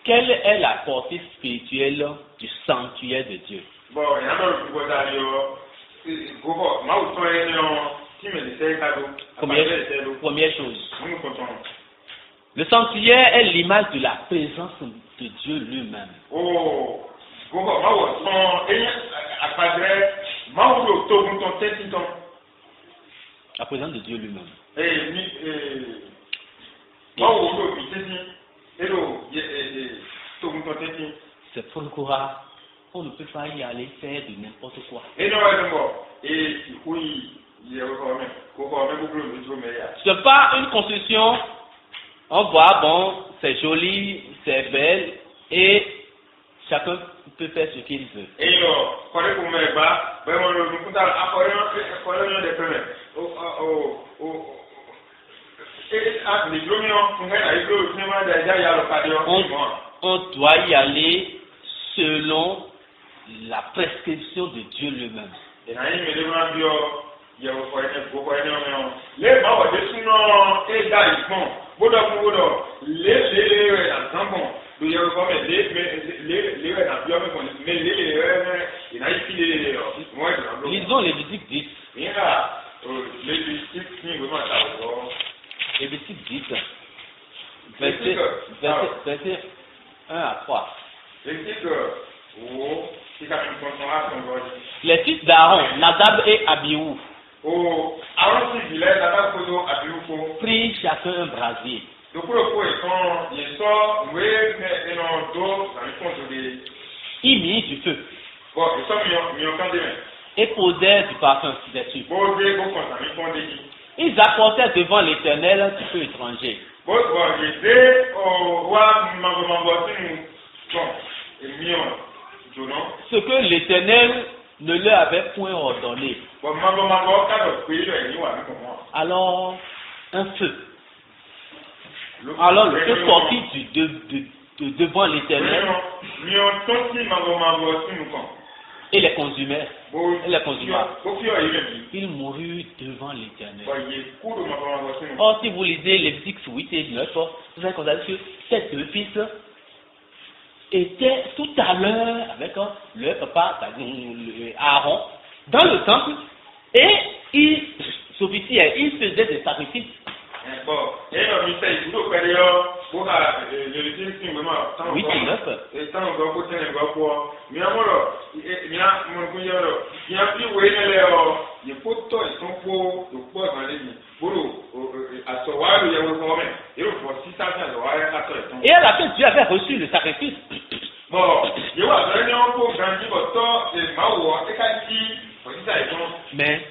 Quelle est la portée spirituelle du sanctuaire de Dieu? Bon, il y a un peu Première chose. Le sanctuaire est l'image de la présence de Dieu lui-même. La présence de Dieu lui-même. C'est pourquoi on ne peut pas y aller faire de n'importe quoi. C'est pas une construction, on voit, bon, c'est joli, c'est belle, et chacun peut faire ce qu'il veut. On doit y aller selon la prescription de Dieu lui-même. Lisons Lévitique 10. Lévitique 10, verset 1 à 3. Les fils d'Aaron, Nadab et Abihu, prirent chacun un brasier. Ils mirent du feu et posèrent du parfum dessus. Ils apportèrent devant l'Éternel du feu étranger. Ce que l'Éternel ne leur avait point ordonné. Alors, un feu. Alors, le feu sortit de devant l'Éternel et les consumèrent. Il mourut devant l'Éternel. Or, si vous lisez Lévitique 8 et 9, vous allez constater que ces deux fils étaient tout à l'heure avec leur papa, Aaron, dans le temple, et ils s'officiaient, ils faisaient des sacrifices. Oui, et à la fin, Dieu avait reçu le sacrifice. Mais,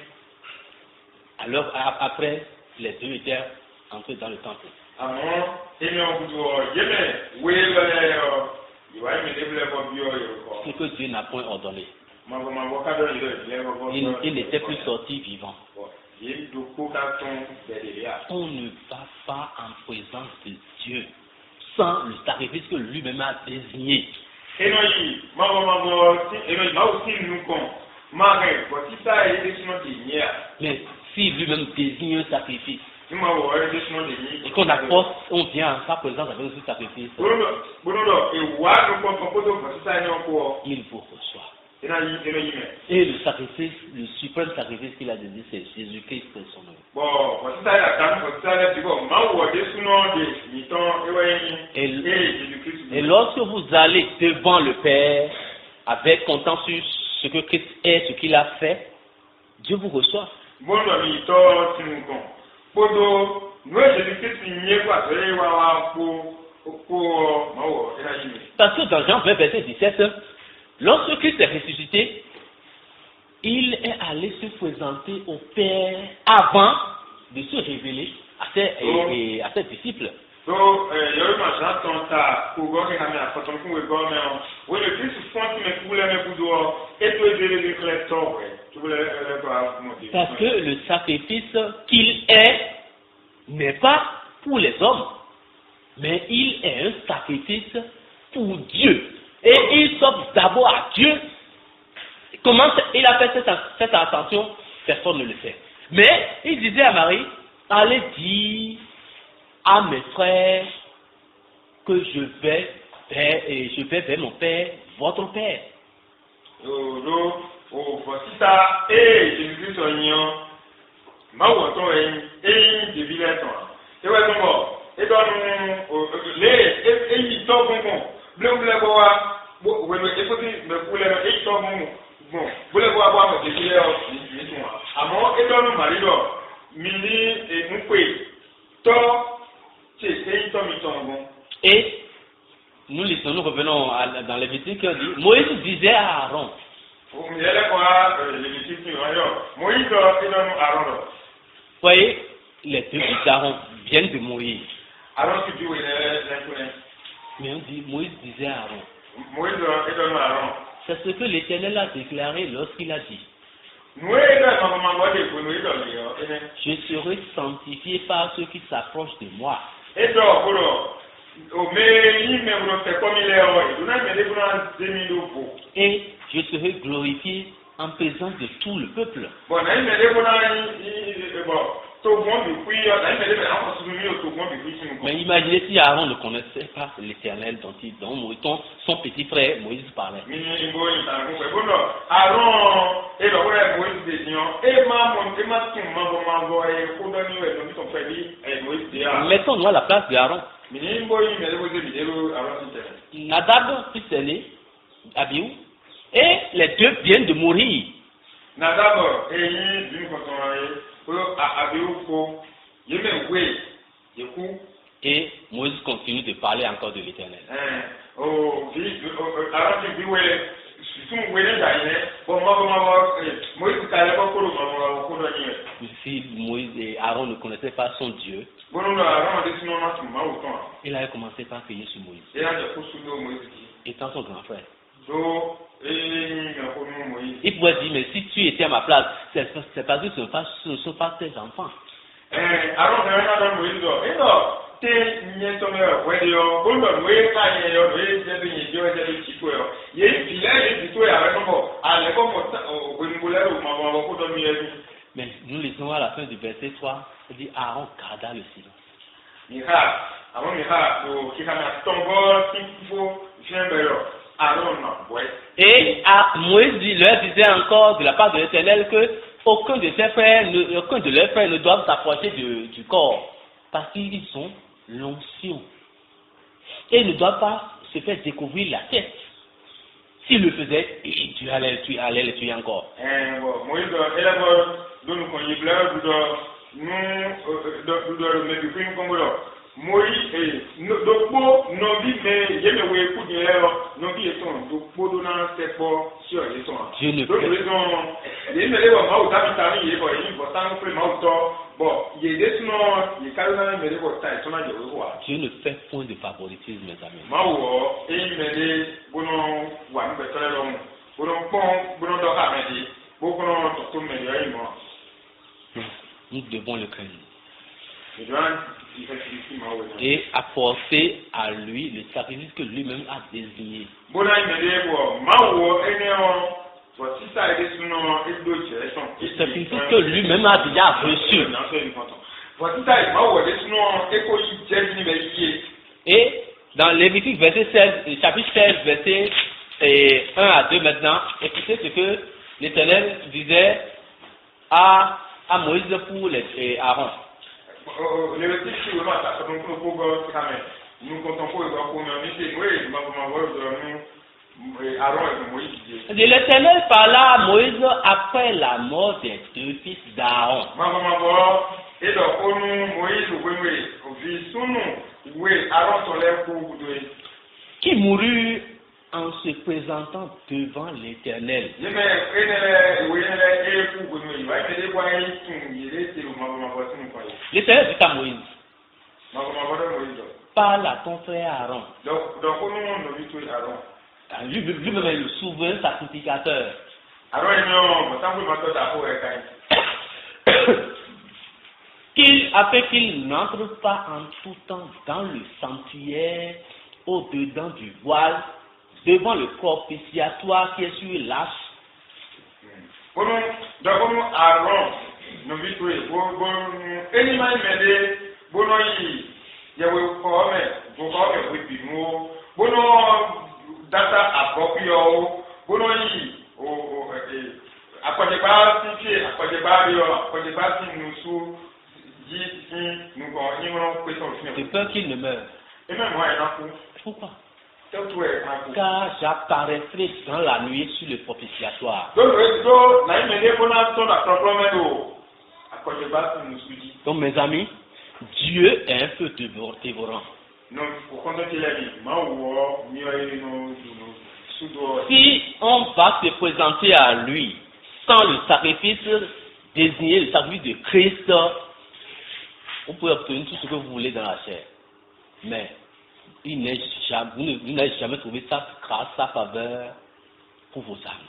alors après, les deux étaient entrés dans le temple. Ce que Dieu n'a point ordonné. Il n'était plus sorti vivant. On ne va pas en présence de Dieu sans le sacrifice que lui-même a désigné. Mais si lui-même désigne un sacrifice et qu'on apporte, on vient en sa présence avec ce sacrifice, il vous reçoit. Et le sacrifice, le suprême sacrifice qu'il a donné, c'est Jésus-Christ son nom. Et lorsque vous allez devant le Père avec content sur ce que Christ est, ce qu'il a fait, Dieu vous reçoit. Parce que dans Jean 20, verset 17, lorsque Christ est ressuscité, il est allé se présenter au Père avant de se révéler à ses disciples. Parce que le sacrifice qu'il est n'est pas pour les hommes, mais il est un sacrifice pour Dieu. Et il s'offre d'abord à Dieu. Comment il a fait cette attention? Personne ne le fait. Mais il disait à Marie, allez dire à mes frères que je vais Père, et je vais vers mon Père, votre Père. Vɔsita Jésus Kristo nyiɔ mawu tɔ ɖevi lɛ tɔ ewɔ tɔmɔ edɔnu eyi tɔ gbɔngbɔn blemble bɔ wa wɛmɛ ekoti mɛku lɛ eyi tɔ gbɔngbɔn blemble bɔ wa bɔ amɛ ɖevi lɛ mi tɔ wa amɔ edɔnu mari dɔ mi ni nukpe tɔ tse eyi tɔ mi tɔ gbɔn. Et nous lisons, nous revenons dans Lévitique, dit Moïse disait à Aaron. Voyez, les deux fils d'Aaron viennent de mourir. Mais on dit, Moïse disait à Aaron. C'est ce que l'Éternel a déclaré lorsqu'il a dit. Je serai sanctifié par ceux qui s'approchent de moi. Et je serai glorifié en présence de tout le peuple. Mais imaginez si Aaron ne connaissait pas l'Éternel dont son petit frère Moïse parlait. Mettons-nous à la place d'Aaron. Nadab, fils aîné, Abihu, et les deux viennent de mourir. Et Moïse continue de parler encore de l'Éternel. Si Moïse et Aaron ne connaissaient pas son Dieu, il avait commencé par crier sur Moïse, étant son grand frère. Il pouvait dire, mais si tu étais à ma place, c'est parce que ce ne sont pas tes enfants. Mais nous lisons à la fin du verset 3, il dit Aaron garda le silence. Et Moïse leur disait encore de la part de l'Éternel que aucun de leurs frères ne doivent s'approcher du corps parce qu'ils sont l'onction. Et ils ne doivent pas se faire découvrir la tête. S'ils le faisaient, tu allais les tuer encore. Dieu ne fait point de favoritisme, mes amis. Nous devons le craindre. Et apporter à lui le sacrifice que lui-même a désigné. Le sacrifice que lui-même a déjà reçu. Et dans Lévitique chapitre 16, verset 1 à 2 maintenant, écoutez ce que l'Éternel disait à Moïse pour Aaron. L'Éternel parla à Moïse après la mort des deux fils d'Aaron. Qui mourut en se présentant devant l'Éternel. L'Éternel dit à Moïse, parle à ton frère Aaron. Lui-même est le souverain sacrificateur. Afin qu'il n'entre pas en tout temps dans le sanctuaire au-dedans du voile, devant le propitiatoire qui est sur l'arche. yo bono yi akɔdeba si fie akɔdeba yɔ akɔdeba si nusu yi si nugɔ nyimɔ kpetɔ fi. J'ai peur qu'il ne meure. Et même moi, il a coup. Pourquoi? Car j'apparaîtrai dans la nuit sur le propitiatoire. Donc mes amis, Dieu est un feu dévorant. Si on va se présenter à lui sans le sacrifice désigné, le sacrifice de Christ, vous pouvez obtenir tout ce que vous voulez dans la chair. Mais vous n'avez jamais trouvé sa grâce, sa faveur pour vos âmes.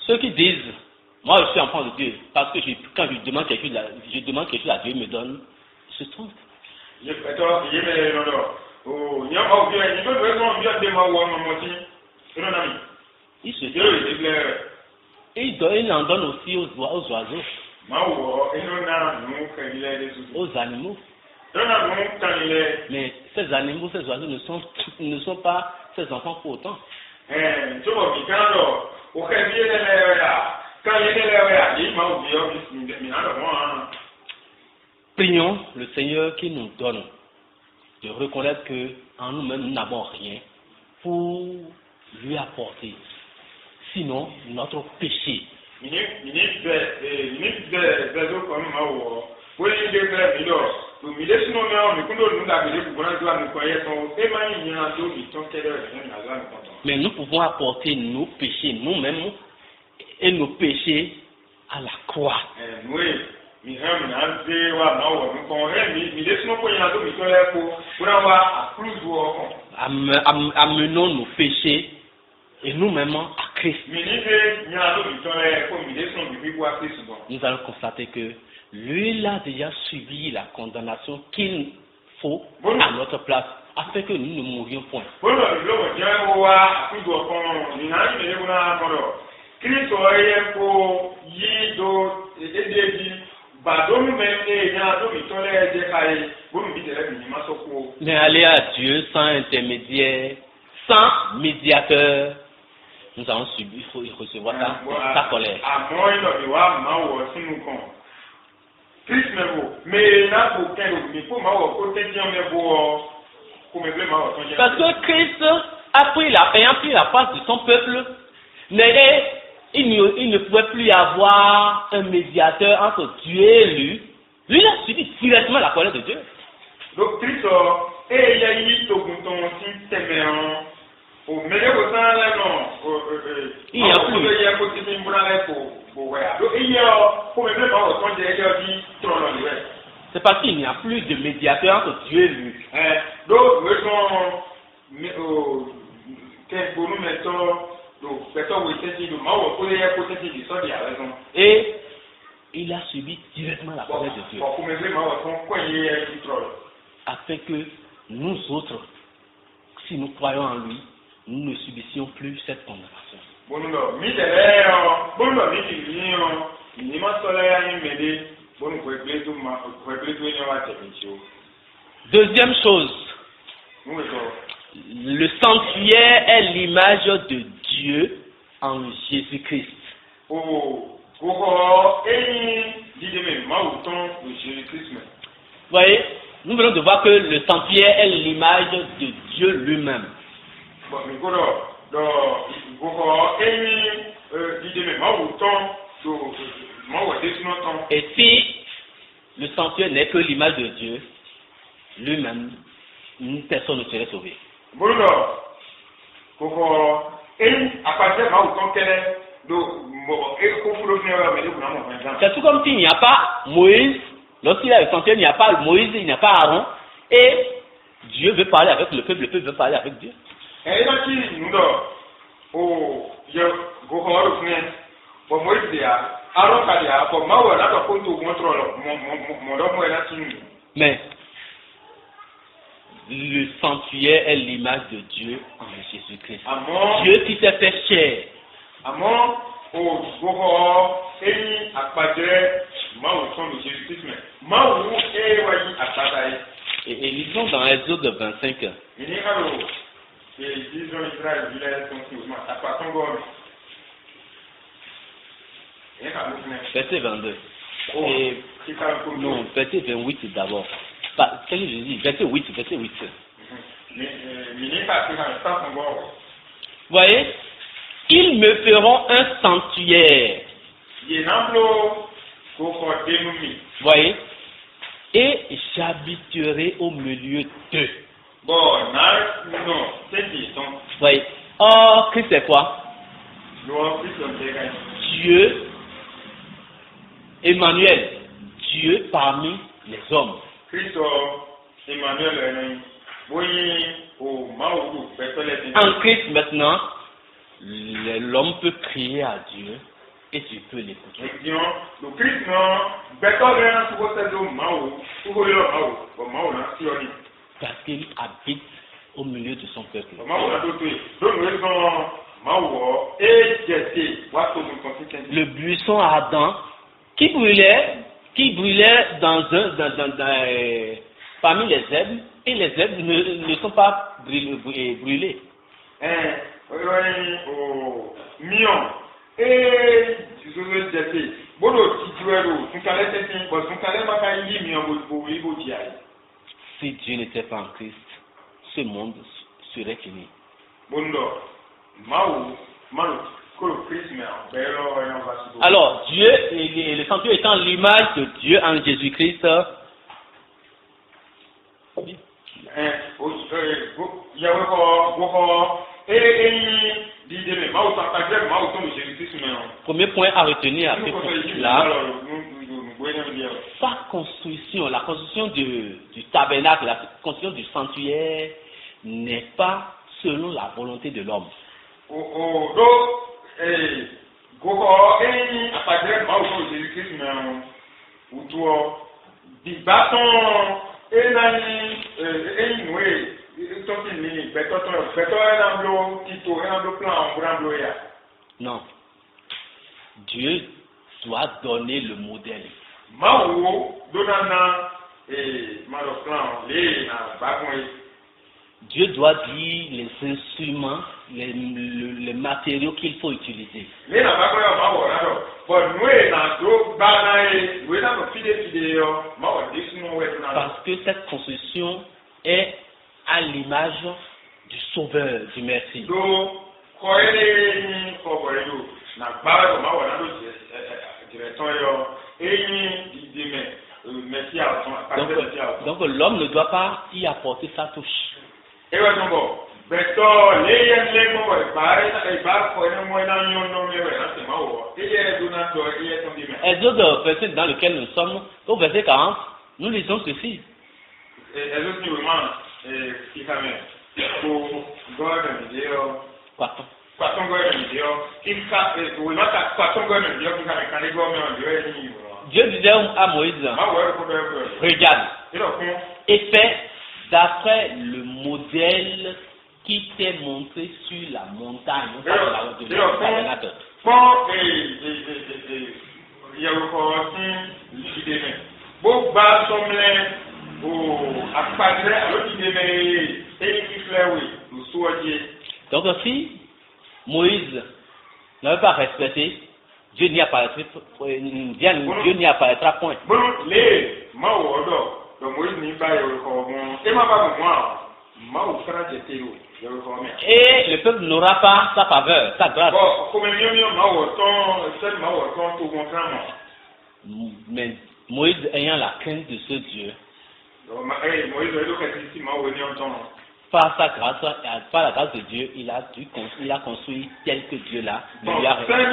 Ceux qui disent, moi je suis enfant de Dieu, parce que quand je demande quelque chose à Dieu, il me donne, il se trompe. Il se trompe. Et il en donne aussi aux oiseaux, aux animaux. Mais ces animaux, ces oiseaux ne sont pas ses enfants pour autant. Prions le Seigneur qui nous donne de reconnaître que en nous-mêmes nous n'avons rien pour lui apporter. Sinon, notre péché. Mais nous pouvons apporter nos péchés nous-mêmes et nos péchés à la croix. Amenons nos péchés et nous-mêmes à Christ. Nous allons constater que lui, il a déjà subi la condamnation qu'il faut à notre place, afin que nous ne mourions point. Mais aller à Dieu sans intermédiaire, sans médiateur, nous allons subir, il faut recevoir sa colère. Parce que Christ ayant pris la place de son peuple, il ne pouvait plus y avoir un médiateur entre Dieu et lui. Lui, il a subi directement la colère de Dieu. Donc Christ il n'y a plus. C'est parce qu'il n'y a plus de médiateur entre Dieu et lui. Et il a subi directement la colère de Dieu. Afin que nous autres, si nous croyons en lui, nous ne subissions plus cette condamnation. Deuxième chose, le sanctuaire est l'image de Dieu en Jésus-Christ. Vous voyez, nous venons de voir que le sanctuaire est l'image de Dieu lui-même. Et si le sanctuaire n'est que l'image de Dieu lui-même, personne ne serait sauvé. C'est tout comme s'il n'y a pas Moïse, lorsqu'il a le sanctuaire, il n'y a pas Moïse, il n'y a pas Aaron, et Dieu veut parler avec le peuple veut parler avec Dieu. Mais le sanctuaire est l'image de Dieu en Jésus-Christ. Àmọ́ Dieu qui s'est fait chair. àmọ́ ògbóhọ́ ẹ̀yìn àpàjẹ́ máa wò sọ́nù Jésus Christ mẹ́ máa wò ẹ̀wáyé àpàtà yìí. Et lisons dans Exode 25, Ìní àrò ìdíjọ́ Israël ilẹ̀ tó ń fi òun àpàtàn gọ́ọ̀mù. Ìyẹn kà ló fún ẹ. verset 22. Oh, Et, kíkà ló kó non, verset 28 d'abord. Qu'est-ce que je dis? Verset 8, verset 8. Ìní kà kíkà ló sàkùn gọ́ọ̀mù. Voyez, ils me feront un sanctuaire. Yìí náà ló kó kọ́ dénú mi. Voyez, et j'habiterai au milieu d'eux. Bon, non, c'est dit, donc, Voyez, or, Christ c'est quoi? l'on plus on dégaine. Dieu, Emmanuel, Dieu parmi les hommes. Christ, Emmanuel, oui, au Maoudou, En Christ maintenant, l'homme peut crier à Dieu et tu peux l'écouter. Le Christ, non, béton, rien, sur votre dos, Mao, pour le Mao, Mao, là, si on dit. Parce qu'il habite au milieu de son peuple. Mao, là, d'autres, donc, nous sommes Mao, et Jésus, what to be Le buisson ardent qui brûlait parmi les zèbres, et les zèbres ne sont pas brûlés. Mion, et Jésus, Bodo, Tituero, Tunkale, Tunkale, Makaï, Mion, Bobo, Diaï. Si Dieu n'était pas en Christ, ce monde serait fini. Bondo, Mao, Mao, Christ, alors, Dieu, et le sanctuaire étant l'image de Dieu en Jésus-Christ, premier point à retenir après cela, sa construction, la construction du tabernacle, la construction du sanctuaire n'est pas selon la volonté de l'homme. Non. Dieu doit donner le modèle. Dieu doit dire les instruments, les matériaux qu'il faut utiliser. Parce que cette construction est à l'image du Sauveur, du Messie. Donc l'homme ne doit pas y apporter sa touche. Exode, verset dans lequel nous sommes, au verset 40, nous lisons ceci. Dieu disait à Moïse, regarde et fais d'après le modèle qui t'est montré sur la montagne. Donc si Moïse n'avait pas respecté, Dieu n'y apparaîtra point. Et le peuple n'aura pas sa faveur, sa grâce. Mais Moïse ayant la crainte de ce Dieu, par sa grâce, par la grâce de Dieu, il a construit tel que Dieu l'a lui a révélé.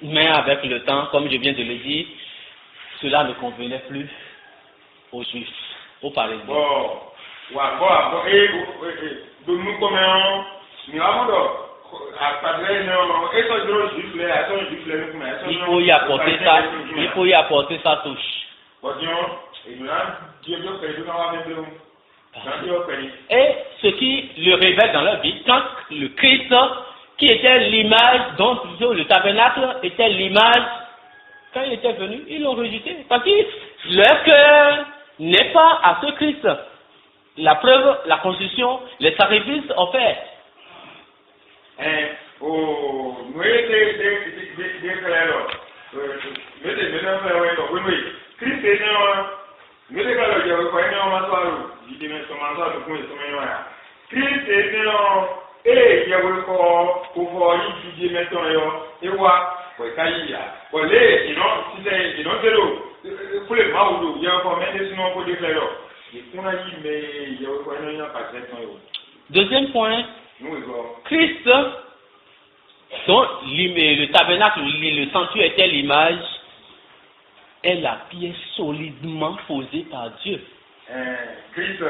Mais avec le temps, comme je viens de le dire, cela ne convenait plus aux Juifs, aux pharisiens. Il faut y apporter ça, il faut y apporter sa touche. Et ce qui le révèle dans leur vie, quand le Christ, qui était l'image, donc le tabernacle était l'image, quand il était venu, ils l'ont rejeté. Parce que leur cœur n'est pas à ce Christ. La preuve, la construction, les sacrifices offerts. Deuxième point, Christ, dont le tabernacle, le sanctuaire était l'image, est la pierre solidement posée par Dieu. Christ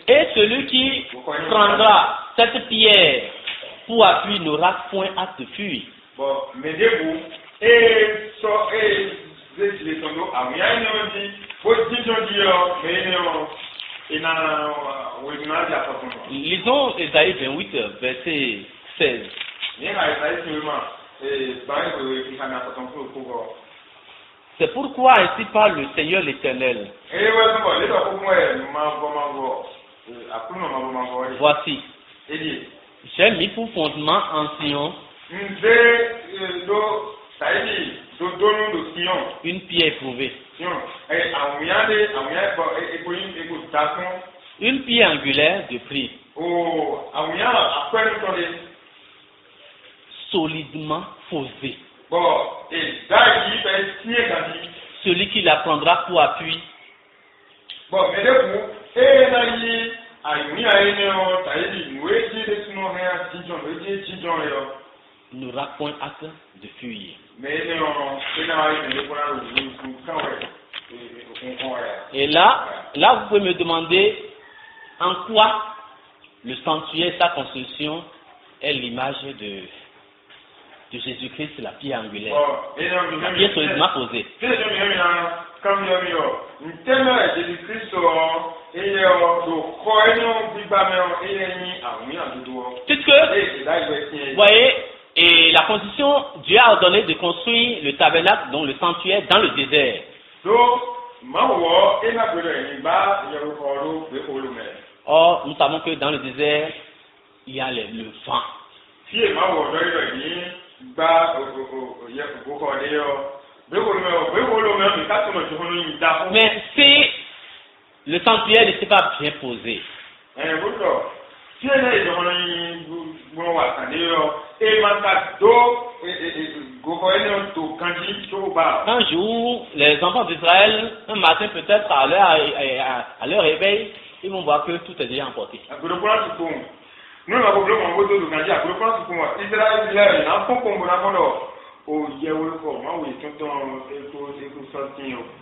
et celui qui prendra cette pierre pour appui n'aura point à se fuir. Lisons Ésaïe 28, verset 16. C'est pourquoi ainsi parle le Seigneur l'Éternel. Voici, j'ai mis pour fondement en Sion une pierre éprouvée, une pierre angulaire de prix, solidement posée. Celui qui la prendra pour appui n'aura point hâte de fuir. Et là, vous pouvez me demander en quoi le sanctuaire, sa construction, est l'image de Jésus-Christ, la pierre angulaire. La pierre solidement posée. Puisque, vous voyez, et la construction, Dieu a ordonné de construire le tabernacle, donc le sanctuaire, dans le désert. Or, nous savons que dans le désert, il y a le vent. Mais si le sanctuaire n'était pas bien posé, un jour, les enfants d'Israël, un matin peut-être à leur réveil, ils vont voir que tout est déjà emporté.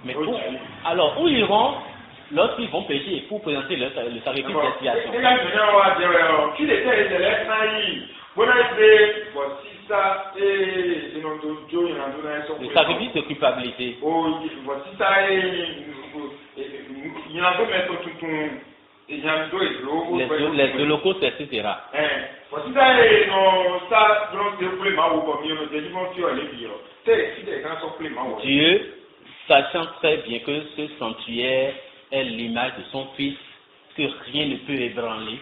Mais alors, où iront lorsqu'ils vont pécher pour présenter le sacrifice d'expiation? Le sacrifice de culpabilité. Les holocaustes, etc. Dieu, sachant très bien que ce sanctuaire est l'image de son Fils, que rien ne peut ébranler,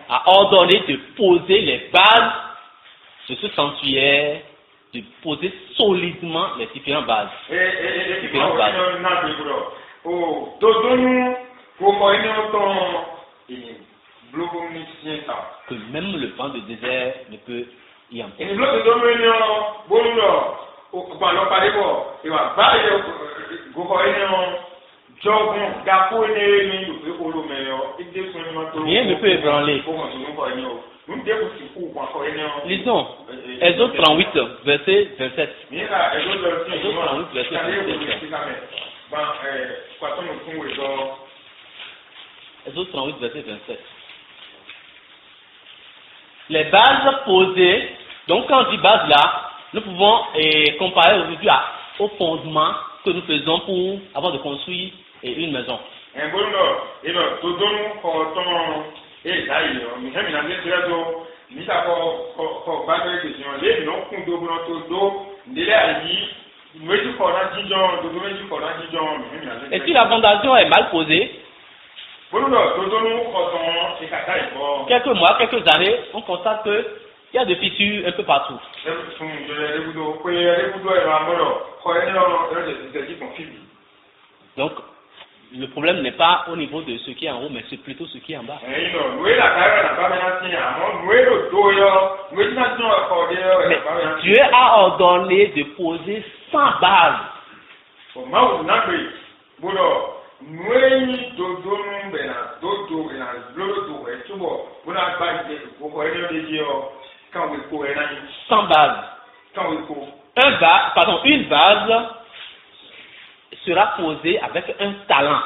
a ordonné de poser les bases de ce sanctuaire, de poser solidement les différentes bases. Que même le vent de désert ne peut y empêcher. Rien ne peut ébranler. Lisons Exode 38, verset 27. Exode 38, verset 27. Exode 38, verset 27. Les bases posées, donc quand on dit base là, nous pouvons comparer aujourd'hui au fondement que nous faisons pour avant de construire une maison. Et si la fondation est mal posée, quelques mois, quelques années, on constate qu'il y a des fissures un peu partout. Donc, le problème n'est pas au niveau de ce qui est en haut, mais c'est plutôt ce qui est en bas. Mais Dieu a ordonné de poser 100 bases. Sans base. Une base sera posée avec un talent.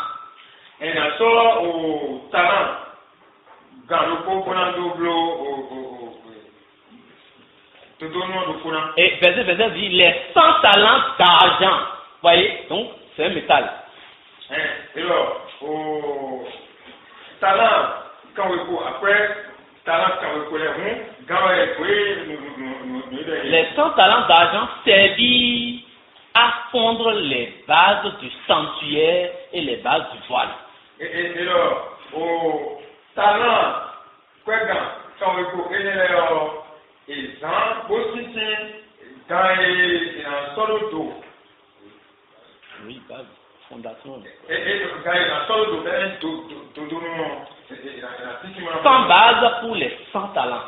Et verset dit les 100 talents d'argent. Voyez, donc c'est un métal. Les 100 talents d'argent servirent à fondre les bases du sanctuaire et les bases du voile. Oui, base, fondation. 100 bases pour les 100 talents.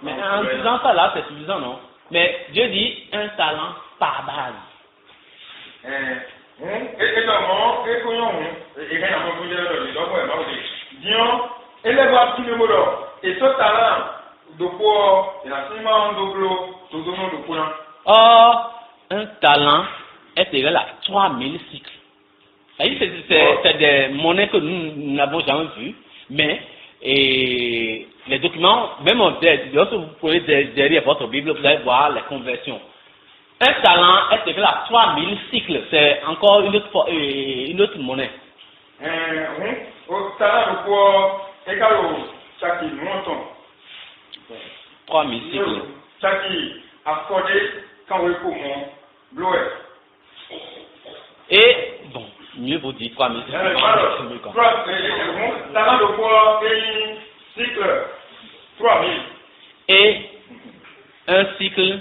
Mais en disant ça là, c'est suffisant, non? Mais Dieu dit un talent par base. Or, un talent est égal à 3000 cycles. C'est des monnaies que nous n'avons jamais vues, mais les documents, même lorsque vous pouvez derrière votre Bible, vous allez voir les conversions. Un talent est égal à 3000 cycles, c'est encore une autre monnaie. 3000 cycles. Et bon, mieux vous dire 3000 cycles. Et un cycle,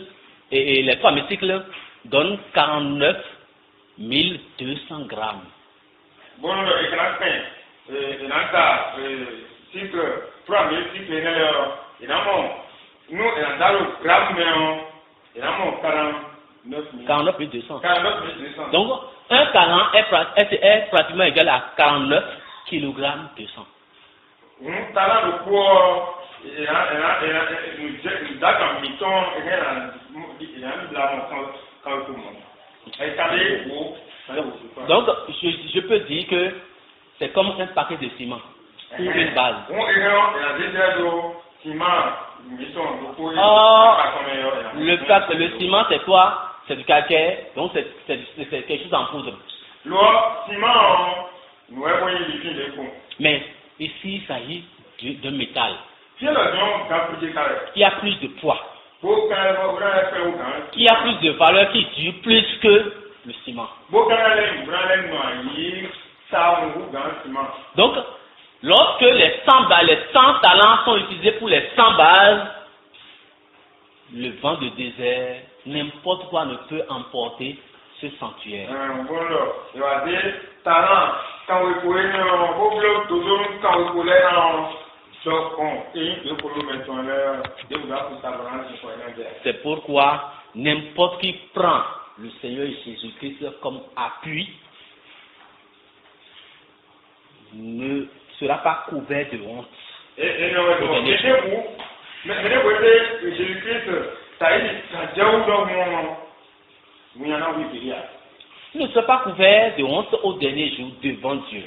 et les 3000 cycles donnent 49 200 grammes. Nous, 49 200. Donc, un talent est pratiquement égal à 49 kg 200. Un talent de poids, donc, je peux dire que c'est comme un paquet de ciment pour une base. Le ciment, c'est quoi? C'est du calcaire, donc c'est quelque chose en poudre. Mais ici, il s'agit d'un métal qui a plus de poids, qui a plus de valeur, qui dure plus que le ciment. Donc, lorsque les 100 talents sont utilisés pour les 100 bases, le vent de désert, n'importe quoi ne peut emporter ce sanctuaire. C'est pourquoi n'importe qui prend le Seigneur Jésus-Christ comme appui ne sera pas couvert de honte. Ne sera pas couvert de honte au dernier jour devant Dieu.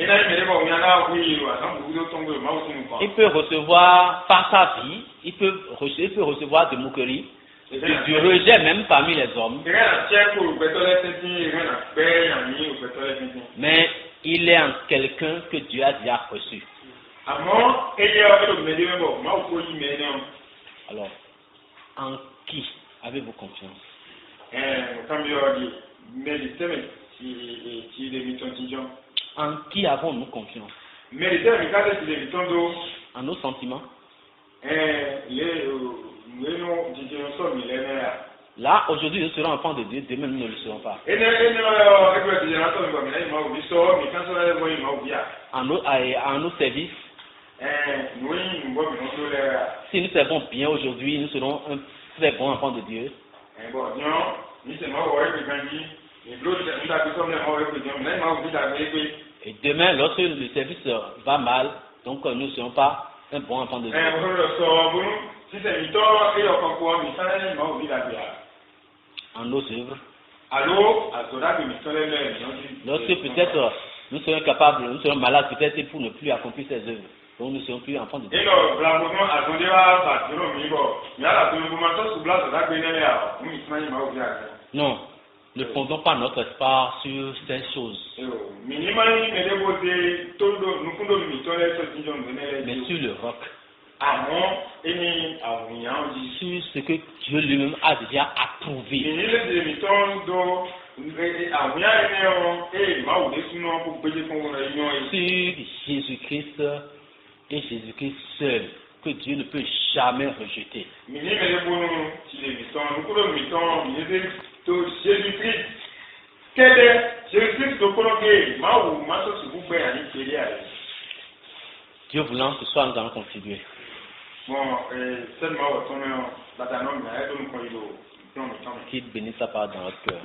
Il peut recevoir par sa vie, il peut recevoir de moqueries, du rejet même parmi les hommes. Mais il est en quelqu'un que Dieu a déjà reçu. Alors, en qui avez-vous confiance? En qui avons-nous confiance? En nos sentiments? Là, aujourd'hui, nous serons enfants de Dieu, demain, nous ne le serons pas. En nos services, si nous servons bien aujourd'hui, nous serons un très bon enfant de Dieu. Et demain, lorsque le service va mal, donc nous ne serons pas un bon enfant de Dieu. En nos œuvres. Lorsque peut-être nous serons capables, nous serons malades peut-être pour ne plus accomplir ces œuvres. Donc nous ne serons plus enfants de Dieu. Non, ne fondons pas notre espoir sur ces choses. Mais sur le roc. Sur ce que Dieu lui-même a déjà approuvé. Sur Jésus-Christ et Jésus-Christ seul, que Dieu ne peut jamais rejeter. Dieu voulant, ce soir nous allons contribuer. Qu'il bénisse sa part dans notre cœur.